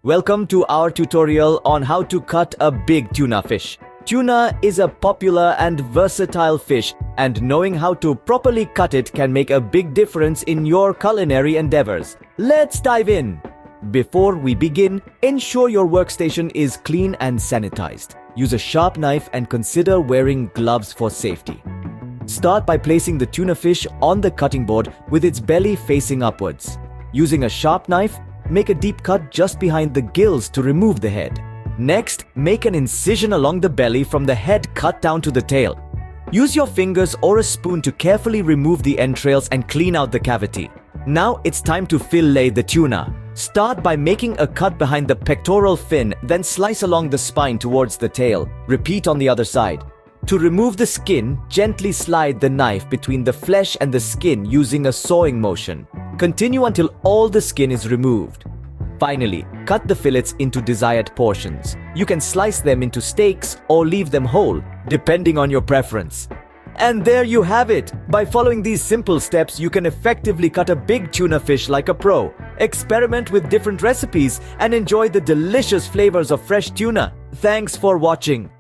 Welcome to our tutorial on how to cut a big tuna fish. Tuna is a popular and versatile fish, and knowing how to properly cut it can make a big difference in your culinary endeavors. Let's dive in. Before we begin, ensure your workstation is clean and sanitized. Use a sharp knife and consider wearing gloves for safety. Start by placing the tuna fish on the cutting board with its belly facing upwards. Using a sharp knife, make a deep cut just behind the gills to remove the head. Next, make an incision along the belly from the head cut down to the tail. Use your fingers or a spoon to carefully remove the entrails and clean out the cavity. Now it's time to fillet the tuna. Start by making a cut behind the pectoral fin, then slice along the spine towards the tail. Repeat on the other side. To remove the skin, gently slide the knife between the flesh and the skin using a sawing motion. Continue until all the skin is removed. Finally, cut the fillets into desired portions. You can slice them into steaks or leave them whole, depending on your preference. And there you have it! By following these simple steps, you can effectively cut a big tuna fish like a pro. Experiment with different recipes and enjoy the delicious flavors of fresh tuna. Thanks for watching.